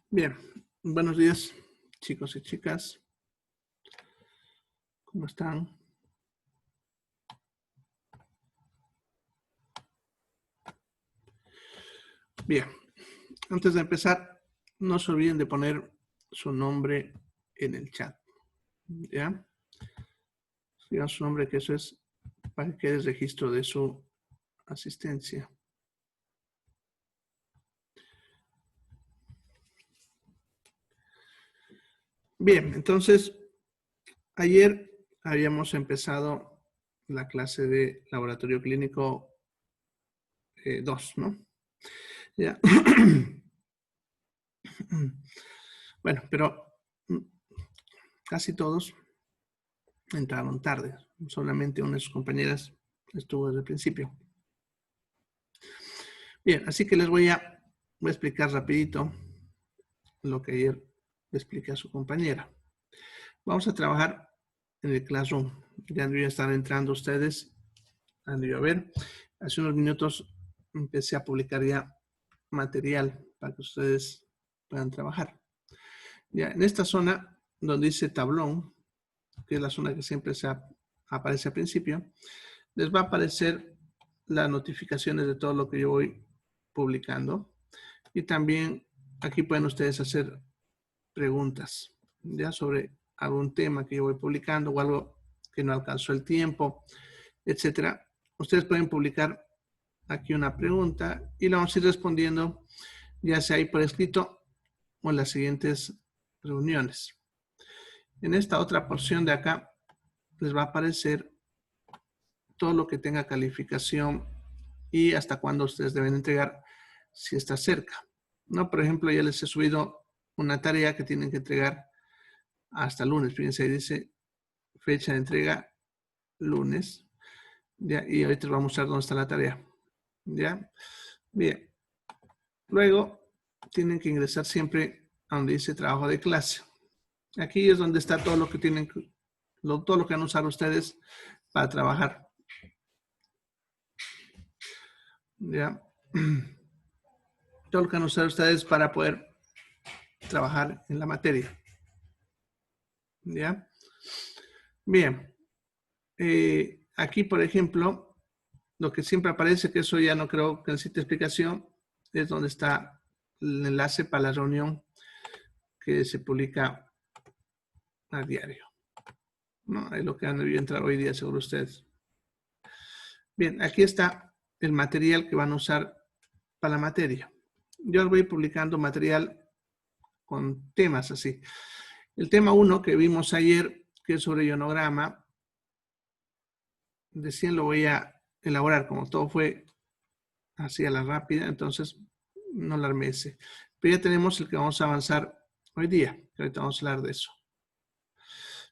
Bien, buenos días, chicos y chicas. ¿Cómo están? Bien, antes de empezar, no se olviden de poner su nombre en el chat. ¿Ya? Digan su nombre, que eso es para que quede registro de su asistencia. Bien, entonces, ayer habíamos empezado la clase de laboratorio clínico 2, ¿no? Ya. Bueno, pero casi todos entraron tarde. Solamente una de sus compañeras estuvo desde el principio. Bien, así que les voy a explicar rapidito lo que ayer le expliqué a su compañera. Vamos a trabajar en el Classroom. Ya están entrando ustedes. Han de ver. Hace unos minutos empecé a publicar ya material para que ustedes puedan trabajar. Ya, en esta zona donde dice tablón, que es la zona que siempre aparece al principio, les va a aparecer las notificaciones de todo lo que yo voy publicando. Y también aquí pueden ustedes hacer preguntas ya sobre algún tema que yo voy publicando o algo que no alcanzó el tiempo, etcétera. Ustedes pueden publicar aquí una pregunta y la vamos a ir respondiendo ya sea ahí por escrito o en las siguientes reuniones. En esta otra porción de acá les va a aparecer todo lo que tenga calificación y hasta cuándo ustedes deben entregar si está cerca. ¿No? Por ejemplo, ya les he subido una tarea que tienen que entregar hasta lunes. Fíjense, ahí dice fecha de entrega lunes. ¿Ya? Y ahorita les voy a mostrar dónde está la tarea. ¿Ya? Bien. Luego tienen que ingresar siempre a donde dice trabajo de clase. Aquí es donde está todo lo que tienen, todo lo que van a usar ustedes para trabajar. ¿Ya? Todo lo que van a usar ustedes para poder trabajar en la materia. ¿Ya? Bien. Aquí, por ejemplo, lo que siempre aparece, que eso ya no creo que necesite explicación, es donde está el enlace para la reunión que se publica a diario. ¿No? Es lo que han debido entrar hoy día, seguro ustedes. Bien, aquí está el material que van a usar para la materia. Yo les voy publicando material con temas así. El tema 1 que vimos ayer, que es sobre ionograma, recién lo voy a elaborar, como todo fue así a la rápida, entonces no la armé ese. Pero ya tenemos el que vamos a avanzar hoy día, que ahorita vamos a hablar de eso.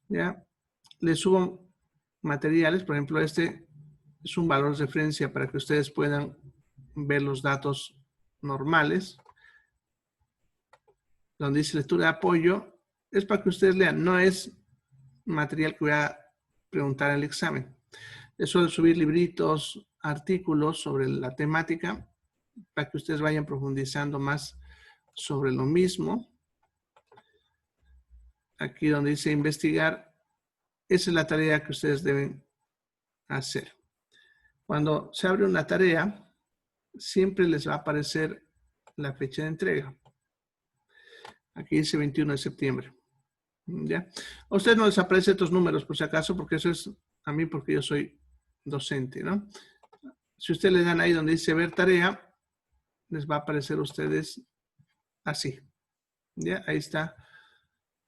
¿Ya? Les subo materiales, por ejemplo, este es un valor de referencia para que ustedes puedan ver los datos normales. Donde dice lectura de apoyo, es para que ustedes lean, no es material que voy a preguntar en el examen. Eso de subir libritos, artículos sobre la temática, para que ustedes vayan profundizando más sobre lo mismo. Aquí donde dice investigar, esa es la tarea que ustedes deben hacer. Cuando se abre una tarea, siempre les va a aparecer la fecha de entrega. Aquí dice 21 de septiembre. ¿Ya? A ustedes no les aparecen estos números, por si acaso, porque eso es a mí, porque yo soy docente, ¿no? Si ustedes le dan ahí donde dice ver tarea, les va a aparecer a ustedes así. ¿Ya? Ahí está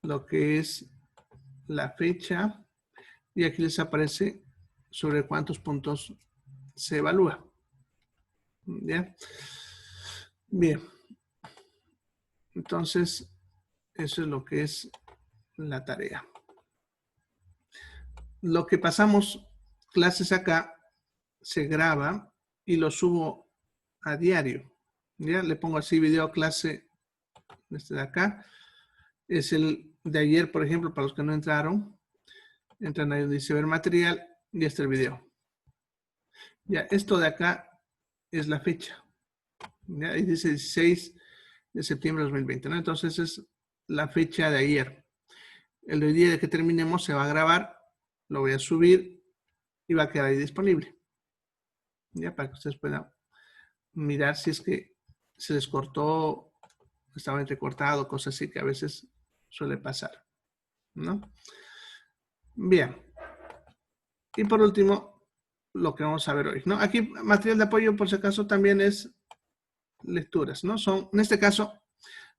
lo que es la fecha y aquí les aparece sobre cuántos puntos se evalúa. ¿Ya? Bien. Entonces, eso es lo que es la tarea. Lo que pasamos clases acá se graba y lo subo a diario. ¿Ya? Le pongo así video clase este de acá. Es el de ayer, por ejemplo, para los que no entraron. Entran ahí donde dice ver material y este el video. Ya, esto de acá es la fecha. ¿Ya? Ahí dice 16 de septiembre de 2020, ¿no? Entonces es la fecha de ayer. El de hoy día de que terminemos se va a grabar, lo voy a subir y va a quedar ahí disponible. Ya, para que ustedes puedan mirar si es que se les cortó, estaba entrecortado, cosas así que a veces suele pasar, ¿no? Bien. Y por último, lo que vamos a ver hoy, ¿no? Aquí material de apoyo, por si acaso, también es lecturas, ¿no? Son, en este caso,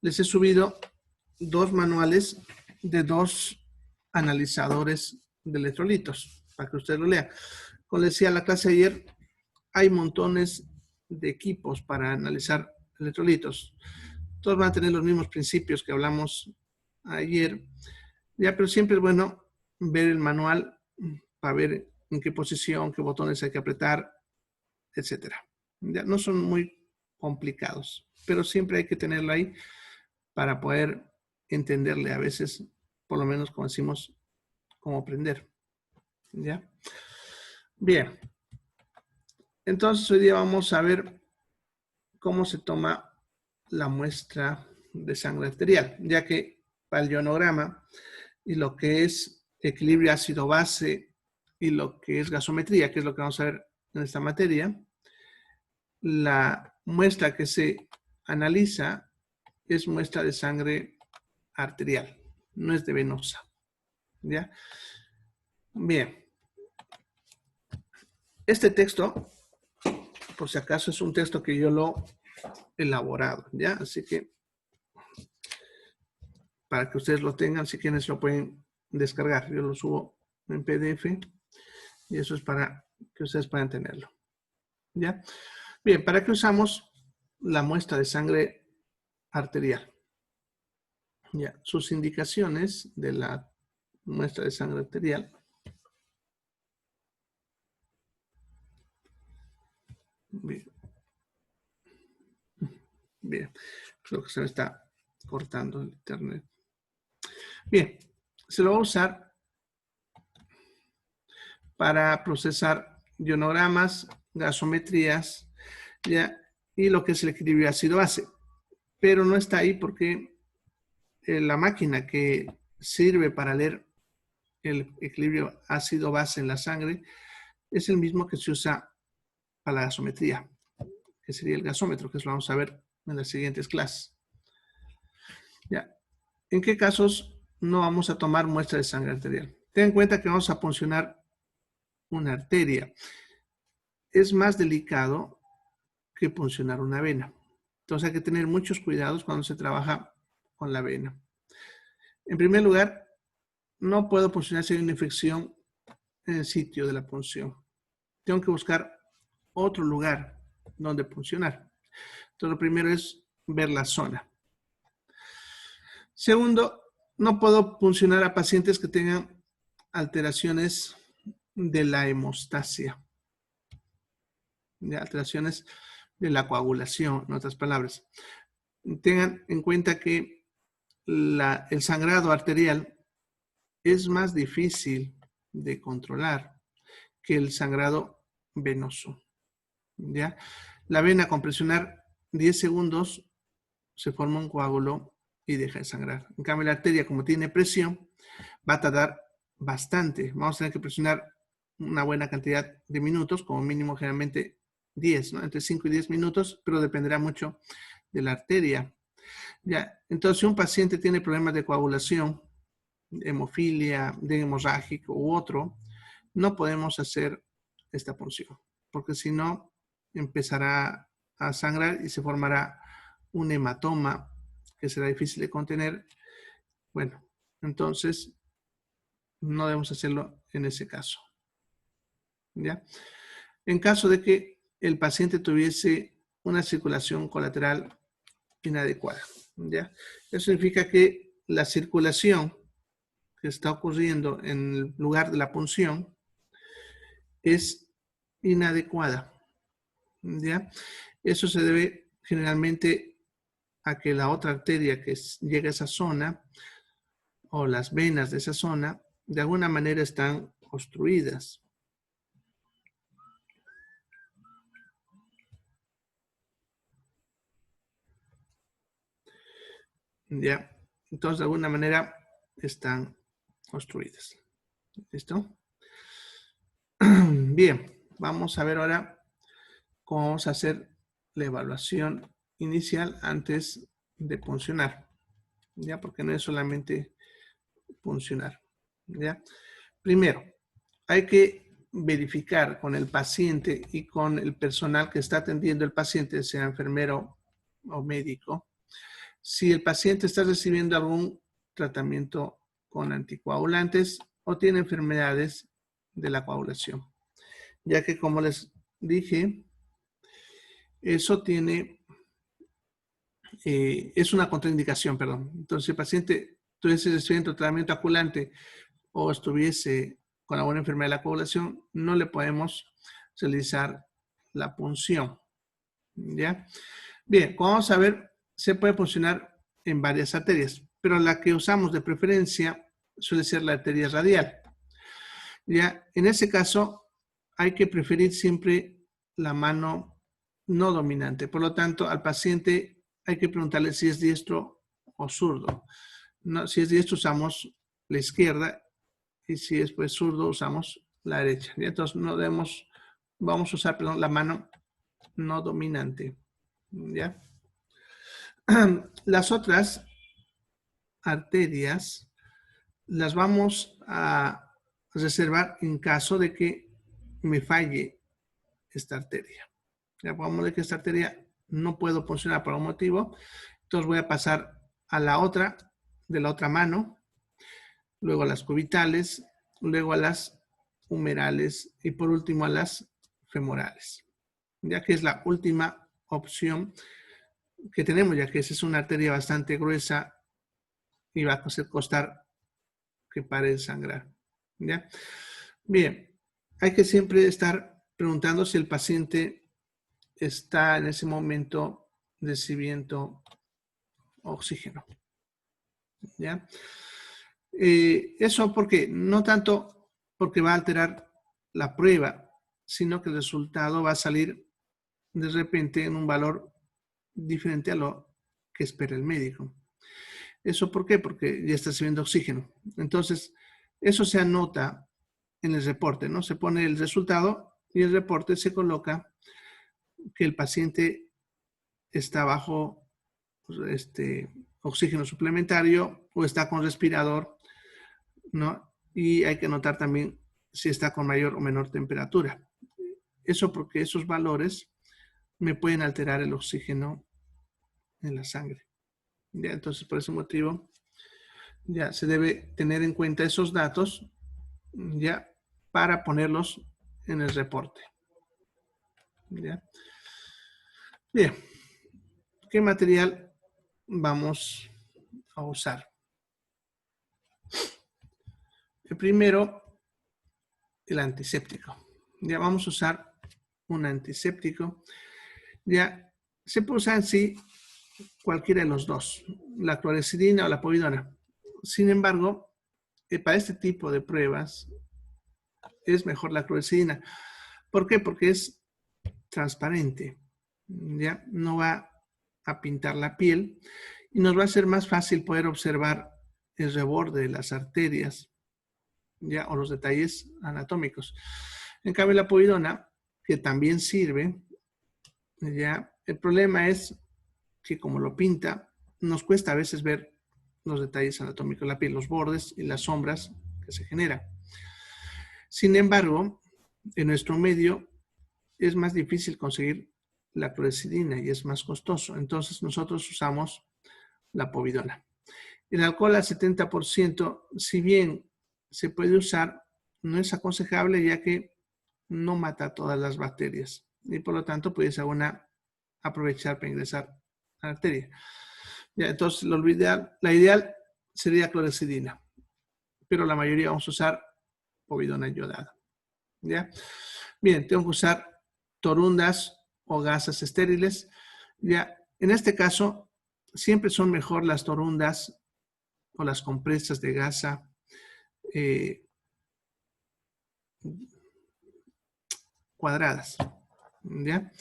les he subido 2 manuales de 2 analizadores de electrolitos, para que ustedes lo lean. Como les decía en la clase de ayer, hay montones de equipos para analizar electrolitos. Todos van a tener los mismos principios que hablamos ayer, ya, pero siempre es bueno ver el manual para ver en qué posición, qué botones hay que apretar, etcétera. Ya no son muy complicados, pero siempre hay que tenerlo ahí para poder entenderle a veces, por lo menos como decimos, cómo aprender. ¿Ya? Bien. Entonces hoy día vamos a ver cómo se toma la muestra de sangre arterial, ya que para el ionograma y lo que es equilibrio ácido-base y lo que es gasometría, que es lo que vamos a ver en esta materia, la muestra que se analiza es muestra de sangre arterial, no es de venosa. ¿Ya? Bien. Este texto, por si acaso, es un texto que yo lo he elaborado, ¿ya? Así que, para que ustedes lo tengan, si quieren, se lo pueden descargar. Yo lo subo en PDF y eso es para que ustedes puedan tenerlo, ¿ya? Bien, ¿para qué usamos la muestra de sangre arterial? Ya, sus indicaciones de la muestra de sangre arterial. Bien. Bien, creo que se me está cortando el internet. Bien, se lo va a usar para procesar ionogramas, gasometrías, ¿ya? Y lo que es el equilibrio ácido-base. Pero no está ahí porque la máquina que sirve para leer el equilibrio ácido-base en la sangre es el mismo que se usa para la gasometría, que sería el gasómetro, que eso lo vamos a ver en las siguientes clases. ¿Ya? ¿En qué casos no vamos a tomar muestra de sangre arterial? Ten en cuenta que vamos a puncionar una arteria. Es más delicado que puncionar una vena. Entonces hay que tener muchos cuidados cuando se trabaja con la vena. En primer lugar, no puedo puncionar si hay una infección en el sitio de la punción. Tengo que buscar otro lugar donde puncionar. Entonces lo primero es ver la zona. Segundo, no puedo puncionar a pacientes que tengan alteraciones de la hemostasia, de alteraciones de la coagulación, en otras palabras. Tengan en cuenta que el sangrado arterial es más difícil de controlar que el sangrado venoso. ¿Ya? La vena con presionar 10 segundos se forma un coágulo y deja de sangrar. En cambio, la arteria, como tiene presión, va a tardar bastante. Vamos a tener que presionar una buena cantidad de minutos, como mínimo generalmente 10, ¿no? Entre 5 y 10 minutos, pero dependerá mucho de la arteria. Ya, entonces, si un paciente tiene problemas de coagulación, hemofilia, de hemorrágico u otro, no podemos hacer esta punción, porque si no, empezará a sangrar y se formará un hematoma que será difícil de contener. Bueno, entonces no debemos hacerlo en ese caso. ¿Ya? En caso de que el paciente tuviese una circulación colateral inadecuada. ¿Ya? Eso significa que la circulación que está ocurriendo en el lugar de la punción es inadecuada. ¿Ya? Eso se debe generalmente a que la otra arteria que llega a esa zona o las venas de esa zona de alguna manera están obstruidas. ¿ya? Entonces, de alguna manera están construidas. ¿Listo? Bien, vamos a ver ahora cómo vamos a hacer la evaluación inicial antes de puncionar, ¿ya? Porque no es solamente puncionar, ¿ya? Primero, hay que verificar con el paciente y con el personal que está atendiendo el paciente, sea enfermero o médico, si el paciente está recibiendo algún tratamiento con anticoagulantes o tiene enfermedades de la coagulación. Ya que, como les dije, eso es una contraindicación, perdón. Entonces, si el paciente estuviese recibiendo tratamiento coagulante o estuviese con alguna enfermedad de la coagulación, no le podemos realizar la punción. ¿Ya? Bien, como vamos a ver, se puede puncionar en varias arterias, pero la que usamos de preferencia suele ser la arteria radial. ¿Ya? En ese caso, hay que preferir siempre la mano no dominante. Por lo tanto, al paciente hay que preguntarle si es diestro o zurdo. No, si es diestro, usamos la izquierda, y si es pues zurdo, usamos la derecha. ¿Ya? Entonces, vamos a usar, perdón, la mano no dominante. ¿Ya? Las otras arterias las vamos a reservar en caso de que me falle esta arteria. Ya pongamos de que esta arteria no puedo funcionar por un motivo, entonces voy a pasar a la otra, de la otra mano, luego a las cubitales, luego a las humerales y por último a las femorales, ya que es la última opción que tenemos, ya que esa es una arteria bastante gruesa y va a costar que pare de sangrar. ¿Ya? Bien, hay que siempre estar preguntando si el paciente está en ese momento recibiendo oxígeno. ¿Ya? Eso porque no tanto porque va a alterar la prueba, sino que el resultado va a salir de repente en un valor diferente a lo que espera el médico. ¿Eso por qué? Porque ya está recibiendo oxígeno. Entonces, eso se anota en el reporte, ¿no? Se pone el resultado y el reporte se coloca que el paciente está bajo oxígeno suplementario o está con respirador, ¿no? Y hay que anotar también si está con mayor o menor temperatura. Eso porque esos valores me pueden alterar el oxígeno en la sangre. ¿Ya? Entonces, por ese motivo, ya se debe tener en cuenta esos datos ya para ponerlos en el reporte. ¿Ya? Bien, ¿qué material vamos a usar? El primero, el antiséptico. Ya vamos a usar un antiséptico. Ya se puede usar en sí cualquiera de los dos, la clorexidina o la povidona. Sin embargo, para este tipo de pruebas es mejor la clorexidina. ¿Por qué? Porque es transparente. Ya no va a pintar la piel y nos va a ser más fácil poder observar el reborde de las arterias, ya, o los detalles anatómicos. En cambio, la povidona, que también sirve, ya, el problema es que como lo pinta, nos cuesta a veces ver los detalles anatómicos de la piel, los bordes y las sombras que se generan. Sin embargo, en nuestro medio es más difícil conseguir la clorexidina y es más costoso. Entonces nosotros usamos la povidona. El alcohol al 70%, si bien se puede usar, no es aconsejable ya que no mata todas las bacterias y por lo tanto puede ser una aprovechar para ingresar a la arteria. Ya, entonces la ideal sería clorexidina, pero la mayoría vamos a usar povidona yodada. ¿Ya? Bien, tengo que usar torundas o gasas estériles. Ya, en este caso, siempre son mejor las torundas o las compresas de gasa cuadradas. ¿Ya?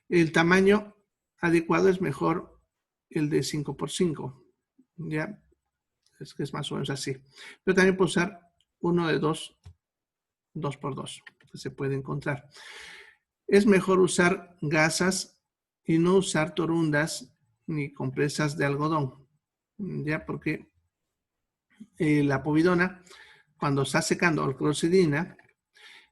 El tamaño adecuado es mejor el de 5x5. Ya, es que es más o menos así. Pero también puedo usar uno de 2 por 2, que se puede encontrar. Es mejor usar gasas y no usar torundas ni compresas de algodón, ya, porque la povidona, cuando está secando la clorcidina,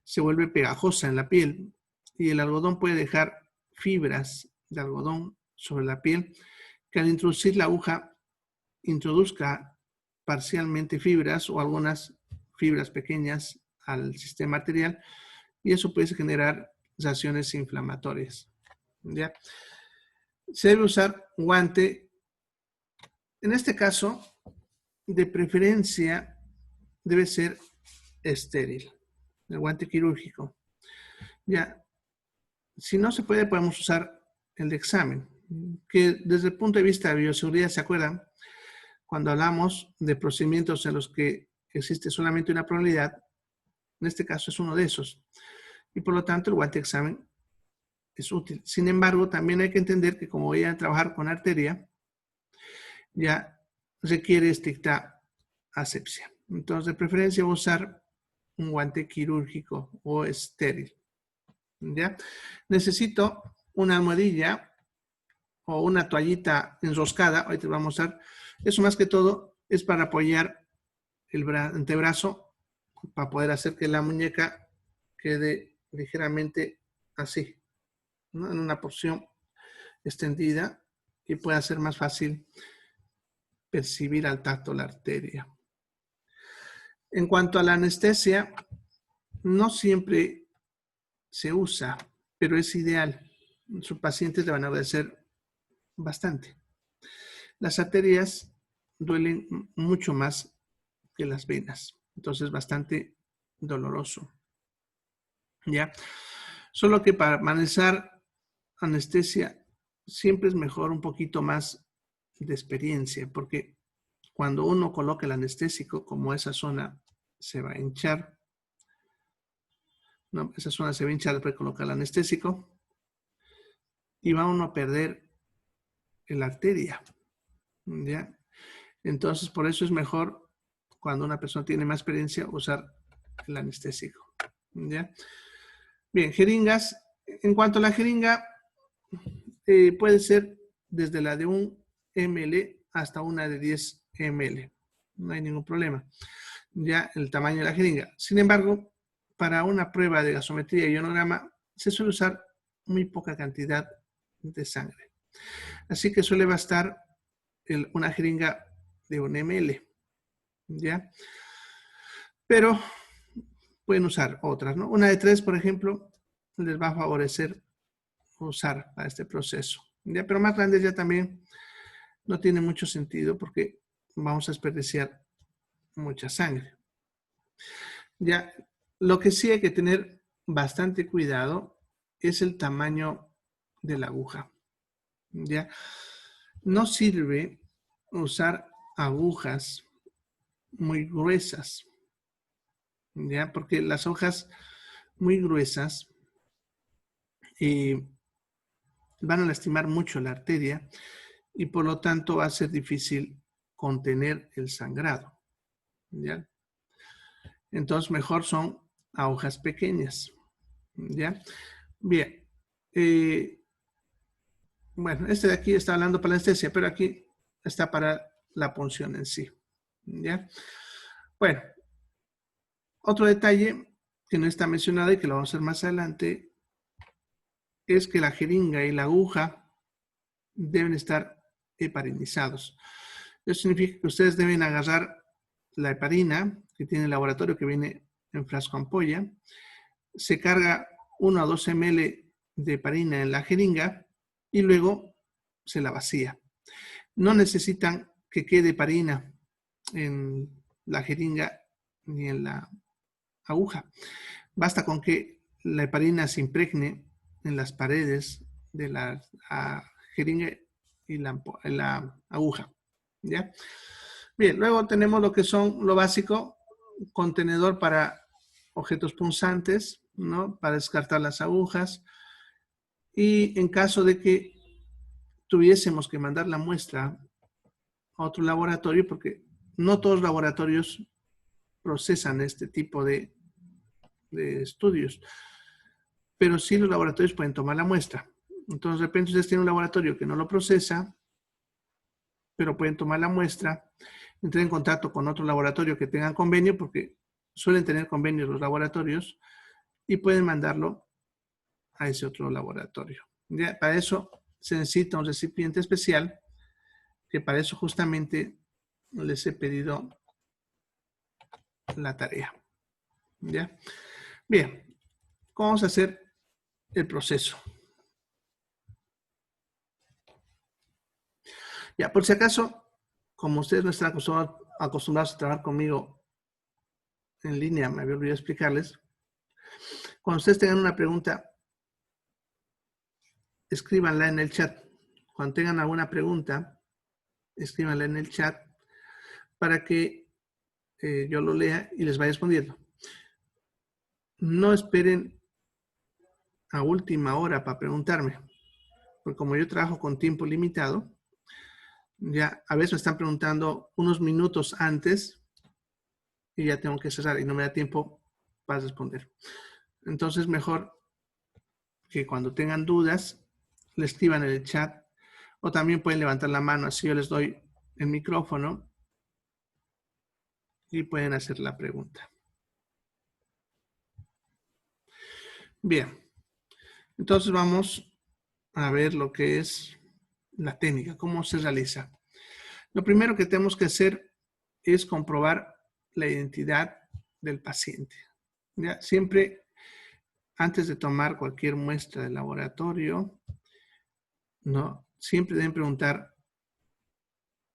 se vuelve pegajosa en la piel y el algodón puede dejar fibras de algodón sobre la piel que al introducir la aguja introduzca parcialmente fibras o algunas fibras pequeñas al sistema arterial y eso puede generar reacciones inflamatorias. ¿Ya? Se debe usar guante. En este caso, de preferencia, debe ser estéril, el guante quirúrgico. Ya, si no se puede, podemos usar el de examen, que desde el punto de vista de bioseguridad, ¿se acuerdan? Cuando hablamos de procedimientos en los que existe solamente una probabilidad, en este caso es uno de esos. Y por lo tanto, el guante de examen es útil. Sin embargo, también hay que entender que como voy a trabajar con arteria, ya requiere estricta asepsia. Entonces, de preferencia, voy a usar un guante quirúrgico o estéril. ¿Ya? Necesito una almohadilla o una toallita enroscada. Ahorita vamos a usar. Eso más que todo es para apoyar el antebrazo para poder hacer que la muñeca quede ligeramente así, ¿no? En una porción extendida y pueda ser más fácil percibir al tacto la arteria. En cuanto a la anestesia, no siempre se usa, pero es ideal. Sus pacientes le van a agradecer bastante. Las arterias duelen mucho más que las venas, entonces bastante doloroso. ¿Ya? Solo que para manejar anestesia siempre es mejor un poquito más de experiencia, porque cuando uno coloca el anestésico, como esa zona se va a hinchar, ¿no? Esa zona se va a hinchar después de colocar el anestésico y va uno a perder la arteria, ¿ya? Entonces, por eso es mejor cuando una persona tiene más experiencia usar el anestésico, ¿ya? Bien, jeringas. En cuanto a la jeringa, puede ser desde la de 1 ml hasta una de 10 ml. No hay ningún problema. Ya el tamaño de la jeringa. Sin embargo, para una prueba de gasometría y ionograma se suele usar muy poca cantidad de sangre. Así que suele bastar una jeringa de 1 ml. ¿Ya? Pero pueden usar otras, ¿no? Una de 3, por ejemplo, les va a favorecer usar para este proceso. ¿Ya? Pero más grandes ya también no tiene mucho sentido porque vamos a desperdiciar mucha sangre. Ya, lo que sí hay que tener bastante cuidado es el tamaño de la aguja. Ya, no sirve usar agujas muy gruesas, ya, porque las hojas muy gruesas van a lastimar mucho la arteria y por lo tanto va a ser difícil contener el sangrado. ¿Ya? Entonces mejor son agujas pequeñas. ¿Ya? Bien. Bueno, este de aquí está hablando para la anestesia, pero aquí está para la punción en sí. ¿Ya? Bueno, otro detalle que no está mencionado y que lo vamos a hacer más adelante es que la jeringa y la aguja deben estar heparinizados. Eso significa que ustedes deben agarrar la heparina que tiene el laboratorio que viene en frasco ampolla, se carga 1 a 2 ml de heparina en la jeringa y luego se la vacía. No necesitan que quede heparina en la jeringa ni en la aguja. Basta con que la heparina se impregne en las paredes de la jeringa y la aguja. ¿Ya? Bien, luego tenemos lo que son lo básico, contenedor para objetos punzantes, ¿no? Para descartar las agujas. Y en caso de que tuviésemos que mandar la muestra a otro laboratorio, porque no todos los laboratorios procesan este tipo de estudios, pero sí los laboratorios pueden tomar la muestra. Entonces, de repente ustedes tienen un laboratorio que no lo procesa, pero pueden tomar la muestra, entrar en contacto con otro laboratorio que tengan convenio, porque suelen tener convenios los laboratorios, y pueden mandarlo a ese otro laboratorio. ¿Ya? Para eso se necesita un recipiente especial, que para eso justamente les he pedido la tarea. ¿Ya? Bien, ¿cómo vamos a hacer el proceso? Ya, por si acaso, como ustedes no están acostumbrados a trabajar conmigo en línea, me había olvidado explicarles. Cuando ustedes tengan una pregunta, escríbanla en el chat. Cuando tengan alguna pregunta, escríbanla en el chat para que yo lo lea y les vaya respondiendo. No esperen a última hora para preguntarme, porque como yo trabajo con tiempo limitado, ya a veces me están preguntando unos minutos antes y ya tengo que cerrar y no me da tiempo para responder. Entonces, mejor que cuando tengan dudas, le escriban en el chat o también pueden levantar la mano, así yo les doy el micrófono y pueden hacer la pregunta. Bien, entonces vamos a ver lo que es la técnica, cómo se realiza. Lo primero que tenemos que hacer es comprobar la identidad del paciente. ¿Ya? Siempre, antes de tomar cualquier muestra de laboratorio, ¿no? Siempre deben preguntar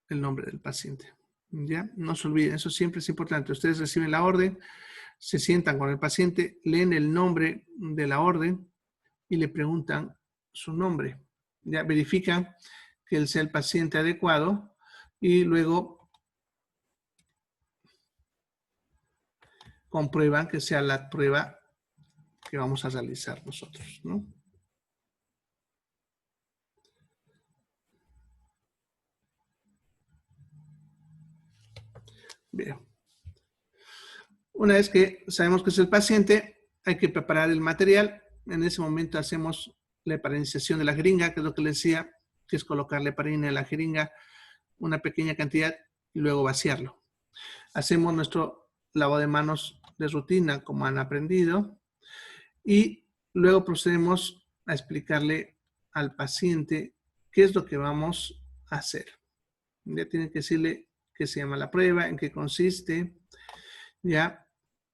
el nombre del paciente. ¿Ya? No se olviden, eso siempre es importante. Ustedes reciben la orden, se sientan con el paciente, leen el nombre de la orden y le preguntan su nombre. Ya verifican que él sea el paciente adecuado y luego comprueban que sea la prueba que vamos a realizar nosotros, ¿no? Bien. Una vez que sabemos que es el paciente, hay que preparar el material. En ese momento hacemos la heparinización de la jeringa, que es lo que les decía, que es colocarle heparina en la jeringa, una pequeña cantidad, y luego vaciarlo. Hacemos nuestro lavado de manos de rutina, como han aprendido, y luego procedemos a explicarle al paciente qué es lo que vamos a hacer. Ya tienen que decirle qué se llama la prueba, en qué consiste. Ya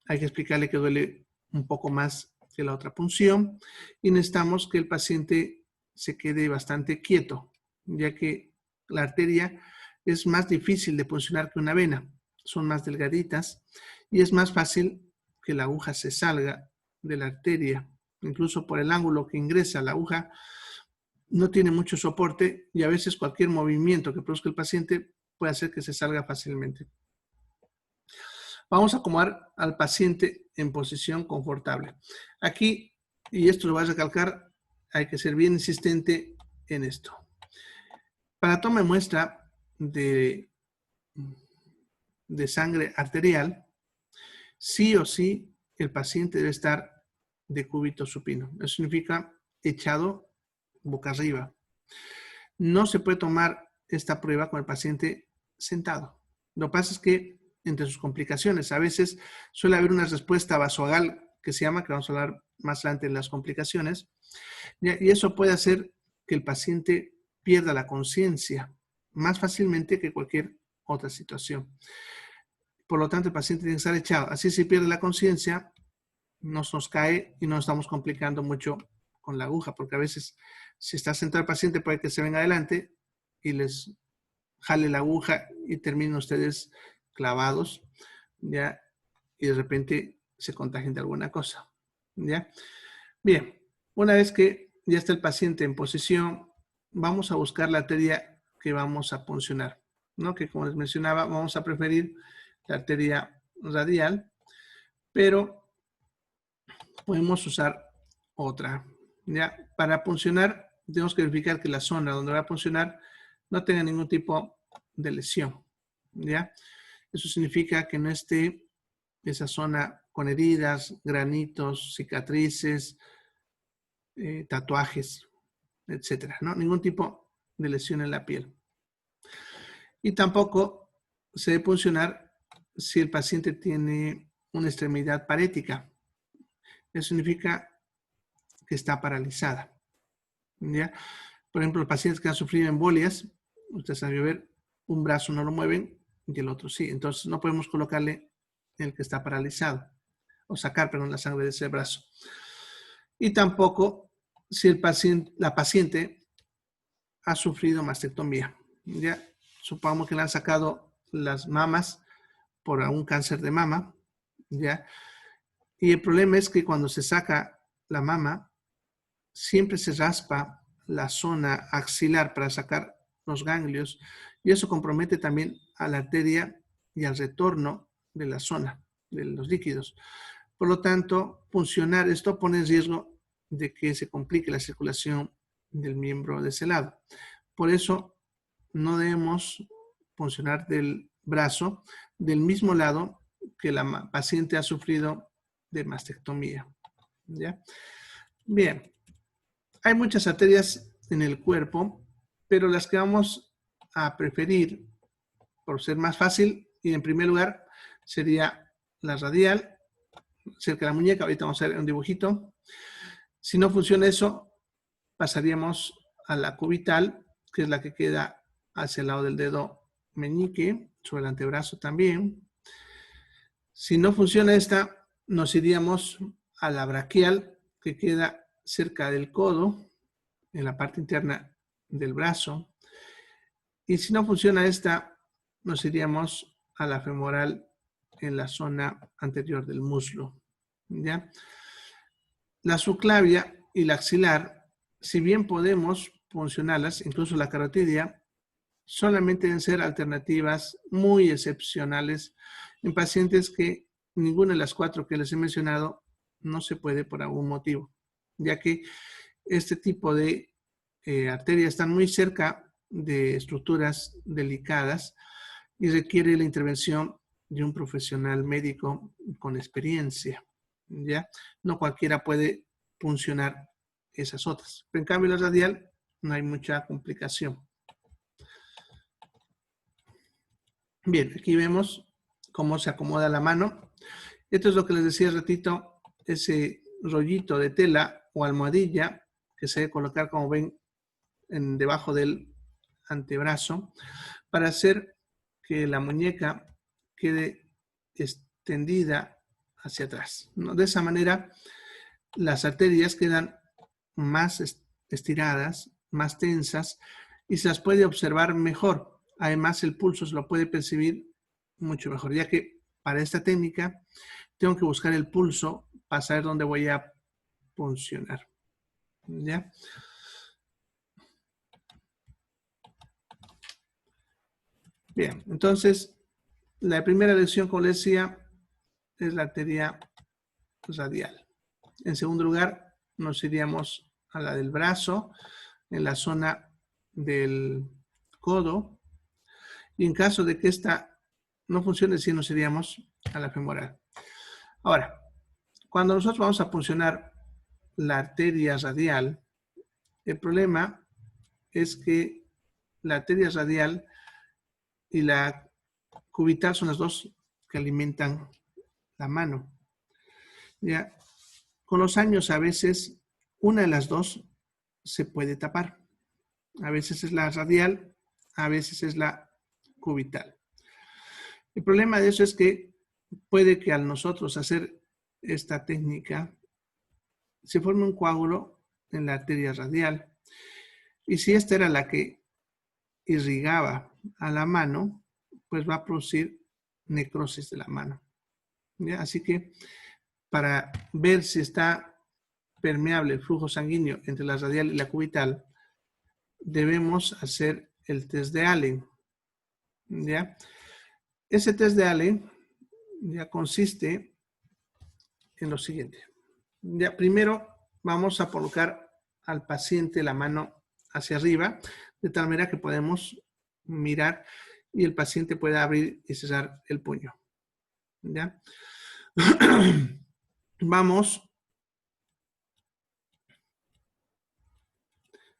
hay que explicarle que duele un poco más que la otra punción y necesitamos que el paciente se quede bastante quieto, ya que la arteria es más difícil de puncionar que una vena. Son más delgaditas y es más fácil que la aguja se salga de la arteria. Incluso por el ángulo que ingresa la aguja, no tiene mucho soporte y a veces cualquier movimiento que produzca el paciente puede hacer que se salga fácilmente. Vamos a acomodar al paciente en posición confortable. Aquí, y esto lo voy a recalcar, hay que ser bien insistente en esto. Para toma de muestra de sangre arterial, sí o sí el paciente debe estar de cúbito supino. Eso significa echado boca arriba. No se puede tomar esta prueba con el paciente sentado. Lo que pasa es que entre sus complicaciones, a veces suele haber una respuesta vasovagal que se llama, que vamos a hablar más adelante en las complicaciones, y eso puede hacer que el paciente pierda la conciencia más fácilmente que cualquier otra situación. Por lo tanto, el paciente tiene que estar echado. Así si pierde la conciencia, nos cae y nos estamos complicando mucho con la aguja, porque a veces si está sentado el paciente puede que se venga adelante y les jale la aguja y terminen ustedes clavados, ¿ya? Y de repente se contagian de alguna cosa, ¿ya? Bien, una vez que ya está el paciente en posición, vamos a buscar la arteria que vamos a puncionar, ¿no? Que como les mencionaba, vamos a preferir la arteria radial, pero podemos usar otra, ¿ya? Para puncionar, tenemos que verificar que la zona donde va a puncionar no tenga ningún tipo de lesión, ¿ya? Eso significa que no esté esa zona con heridas, granitos, cicatrices, tatuajes, etcétera, ¿no? Ningún tipo de lesión en la piel. Y tampoco se debe puncionar si el paciente tiene una extremidad parética. Eso significa que está paralizada, ¿ya? Por ejemplo, los pacientes que han sufrido embolias, ustedes saben ver, un brazo no lo mueven y el otro sí. Entonces no podemos colocarle el que está paralizado o sacar, perdón, la sangre de ese brazo. Y tampoco si el paciente, la paciente ha sufrido mastectomía. Ya supongamos que le han sacado las mamas por un cáncer de mama, ya. Y el problema es que cuando se saca la mama, siempre se raspa la zona axilar para sacar los ganglios y eso compromete también a la arteria y al retorno de la zona de los líquidos. Por lo tanto, puncionar esto pone en riesgo de que se complique la circulación del miembro de ese lado. Por eso, no debemos puncionar del brazo del mismo lado que la paciente ha sufrido de mastectomía, ¿ya? Bien, hay muchas arterias en el cuerpo, pero las que vamos a preferir, por ser más fácil, y en primer lugar, sería la radial, cerca de la muñeca. Ahorita vamos a ver un dibujito. Si no funciona eso, pasaríamos a la cubital, que es la que queda hacia el lado del dedo meñique, sobre el antebrazo también. Si no funciona esta, nos iríamos a la braquial, que queda cerca del codo, en la parte interna del brazo. Y si no funciona esta, nos iríamos a la femoral en la zona anterior del muslo, ¿ya? La subclavia y la axilar, si bien podemos funcionarlas, incluso la carotidia, solamente deben ser alternativas muy excepcionales en pacientes que ninguna de las 4 que les he mencionado no se puede por algún motivo, ya que este tipo de arterias están muy cerca de estructuras delicadas y requiere la intervención de un profesional médico con experiencia, ¿ya? No cualquiera puede puncionar esas otras. Pero en cambio la radial no hay mucha complicación. Bien, aquí vemos cómo se acomoda la mano. Esto es lo que les decía hace ratito, ese rollito de tela o almohadilla que se debe colocar, como ven, debajo del antebrazo, para hacer que la muñeca quede extendida hacia atrás, ¿no? De esa manera, las arterias quedan más estiradas, más tensas, y se las puede observar mejor. Además, el pulso se lo puede percibir mucho mejor, ya que para esta técnica tengo que buscar el pulso para saber dónde voy a puncionar, ¿ya? Bien, entonces, la primera lesión, como les decía, es la arteria radial. En segundo lugar, nos iríamos a la del brazo, en la zona del codo. Y en caso de que esta no funcione, sí nos iríamos a la femoral. Ahora, cuando nosotros vamos a puncionar la arteria radial, el problema es que la arteria radial y la cubital son las dos que alimentan la mano. Ya, con los años a veces una de las dos se puede tapar. A veces es la radial, a veces es la cubital. El problema de eso es que puede que al nosotros hacer esta técnica se forme un coágulo en la arteria radial. Y si esta era la que irrigaba a la mano, pues va a producir necrosis de la mano, ¿ya? Así que para ver si está permeable el flujo sanguíneo entre la radial y la cubital, debemos hacer el test de Allen, ¿ya? Ese test de Allen ya consiste en lo siguiente. Ya, primero vamos a colocar al paciente la mano hacia arriba, de tal manera que podemos mirar y el paciente puede abrir y cerrar el puño. ¿Ya? Vamos.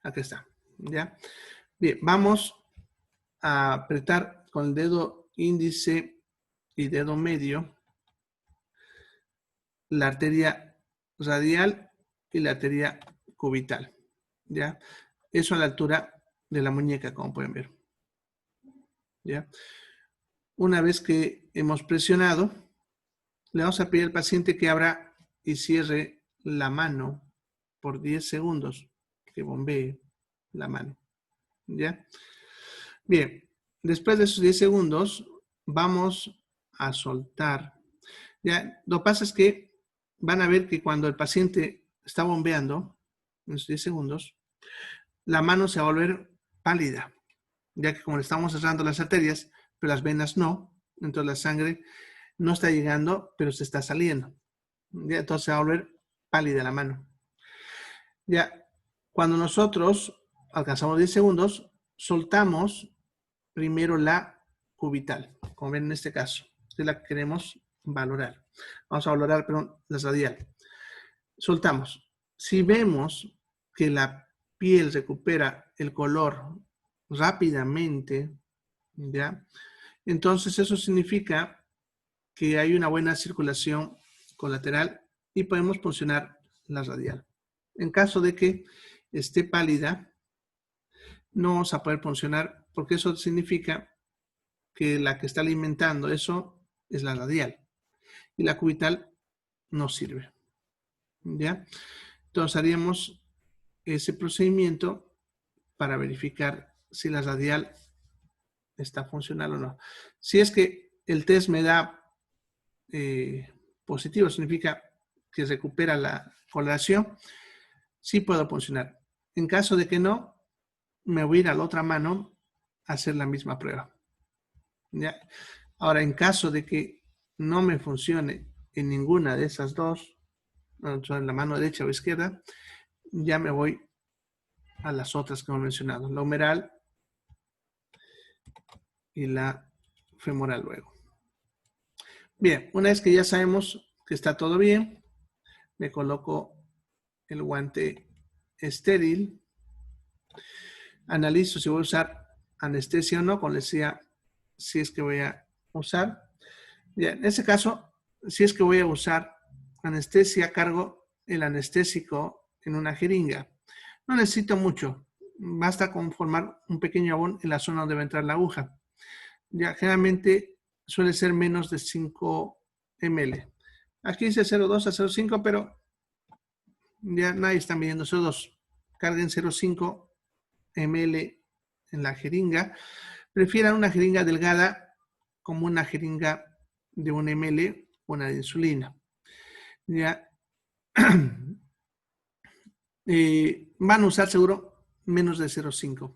Aquí está. ¿Ya? Bien, vamos a apretar con el dedo índice y dedo medio la arteria radial y la arteria cubital. ¿Ya? Eso a la altura de la muñeca, como pueden ver. ¿Ya? Una vez que hemos presionado, le vamos a pedir al paciente que abra y cierre la mano por 10 segundos, que bombee la mano. ¿Ya? Bien, después de esos 10 segundos, vamos a soltar. ¿Ya? Lo que pasa es que van a ver que cuando el paciente está bombeando, en esos 10 segundos, la mano se va a volver pálida, ya que como le estamos cerrando las arterias, pero las venas no, entonces la sangre no está llegando, pero se está saliendo. ¿Ya? Entonces se va a volver pálida la mano. Ya, cuando nosotros alcanzamos 10 segundos, soltamos primero la cubital, como ven en este caso, es la que queremos valorar. Vamos a valorar, perdón, la radial. Soltamos. Si vemos que la piel recupera el color rápidamente, ¿ya? Entonces eso significa que hay una buena circulación colateral y podemos funcionar la radial. En caso de que esté pálida, no vamos a poder funcionar porque eso significa que la que está alimentando eso es la radial y la cubital no sirve. ¿Ya? Entonces haríamos ese procedimiento para verificar si la radial está funcional o no. Si es que el test me da positivo, significa que recupera la coloración, sí puedo funcionar. En caso de que no, me voy a ir a la otra mano a hacer la misma prueba. ¿Ya? Ahora, en caso de que no me funcione en ninguna de esas dos, en la mano derecha o izquierda, ya me voy a las otras que hemos mencionado, la humeral y la femoral luego. Bien, una vez que ya sabemos que está todo bien, me coloco el guante estéril, analizo si voy a usar anestesia o no, como les decía, si es que voy a usar. Bien, en ese caso, si es que voy a usar anestesia, cargo el anestésico en una jeringa. No necesito mucho, basta con formar un pequeño abón en la zona donde va a entrar la aguja. Ya generalmente suele ser menos de 5 ml. Aquí dice 0,2 a 0,5, pero ya nadie está midiendo 0,2. Carguen 0,5 ml en la jeringa. Prefieran una jeringa delgada como una jeringa de 1 ml, una de insulina. Ya van a usar seguro menos de 0,5.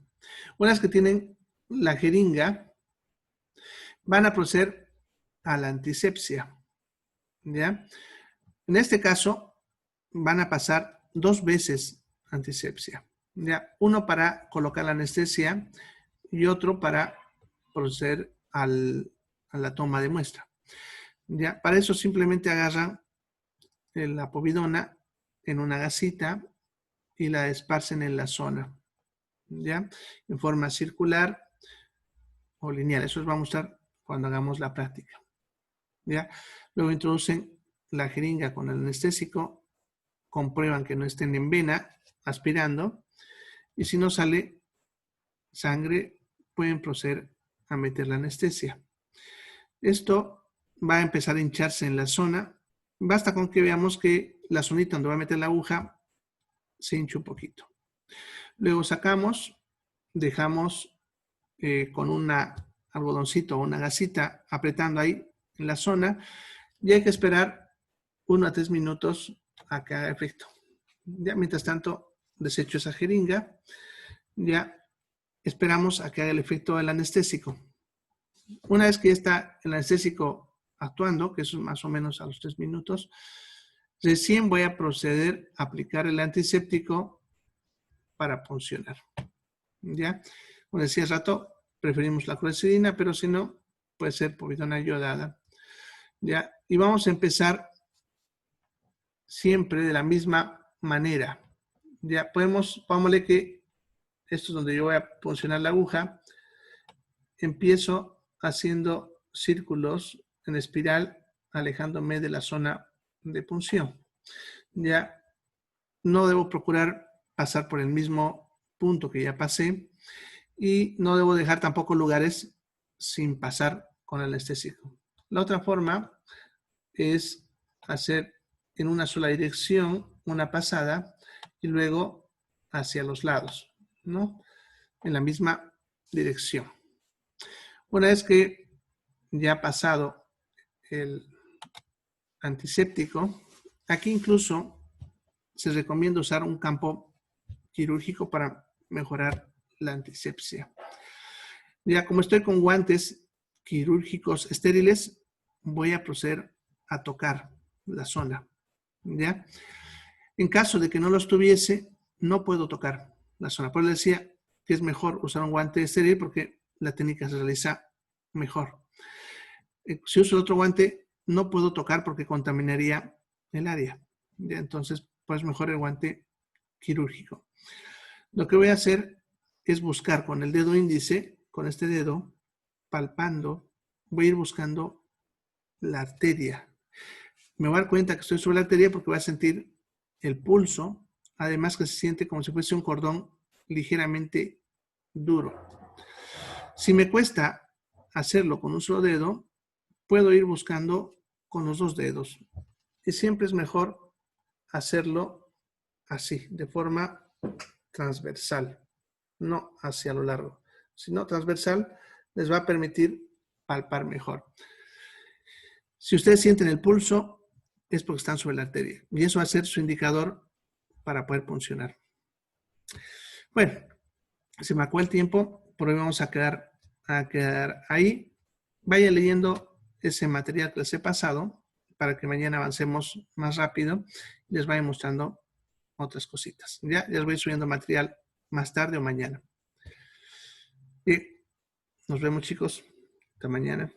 Una vez que tienen la jeringa, van a proceder a la antisepsia. ¿Ya? En este caso, van a pasar 2 veces antisepsia. ¿Ya? Uno para colocar la anestesia y otro para proceder a la toma de muestra. ¿Ya? Para eso simplemente agarran la povidona en una gasita y la esparcen en la zona. ¿Ya? En forma circular o lineal. Eso os va a mostrar cuando hagamos la práctica. ¿Ya? Luego introducen la jeringa con el anestésico, comprueban que no estén en vena, aspirando, y si no sale sangre, pueden proceder a meter la anestesia. Esto va a empezar a hincharse en la zona. Basta con que veamos que la zonita donde va a meter la aguja se hincha un poquito. Luego sacamos, dejamos con un algodoncito o una gasita apretando ahí en la zona y hay que esperar 1 a 3 minutos a que haga efecto. Ya, mientras tanto, desecho esa jeringa. Ya esperamos a que haga el efecto del anestésico. Una vez que está el anestésico actuando, que es más o menos a los 3 minutos, recién voy a proceder a aplicar el antiséptico para funcionar. ¿Ya? Como decía hace rato, preferimos la clorexidina, pero si no, puede ser povidona iodada. ¿Ya? Y vamos a empezar siempre de la misma manera. Ya podemos, vámonos que esto es donde yo voy a posicionar la aguja. Empiezo haciendo círculos en espiral, alejándome de la zona de punción. Ya no debo procurar pasar por el mismo punto que ya pasé y no debo dejar tampoco lugares sin pasar con el anestésico. La otra forma es hacer en una sola dirección una pasada y luego hacia los lados, ¿no? En la misma dirección. Una vez que ya ha pasado el antiséptico, aquí incluso se recomienda usar un campo quirúrgico para mejorar la antisepsia. Ya como estoy con guantes quirúrgicos estériles, voy a proceder a tocar la zona. ¿Ya? En caso de que no los tuviese, no puedo tocar la zona. Por eso decía que es mejor usar un guante estéril porque la técnica se realiza mejor. Si uso otro guante, no puedo tocar porque contaminaría el área. ¿Ya? Entonces, pues mejor el guante quirúrgico. Lo que voy a hacer es buscar con el dedo índice, con este dedo, palpando, voy a ir buscando la arteria. Me voy a dar cuenta que estoy sobre la arteria porque voy a sentir el pulso, además que se siente como si fuese un cordón ligeramente duro. Si me cuesta hacerlo con un solo dedo, puedo ir buscando con los dos dedos. Y siempre es mejor hacerlo así, de forma transversal, no hacia lo largo, sino transversal les va a permitir palpar mejor. Si ustedes sienten el pulso, es porque están sobre la arteria. Y eso va a ser su indicador para poder funcionar. Bueno, se me acabó el tiempo, por hoy vamos a quedar ahí. Vaya leyendo ese material que les he pasado para que mañana avancemos más rápido y les vaya mostrando otras cositas. Ya les voy subiendo material más tarde o mañana. Y nos vemos, chicos. Hasta mañana.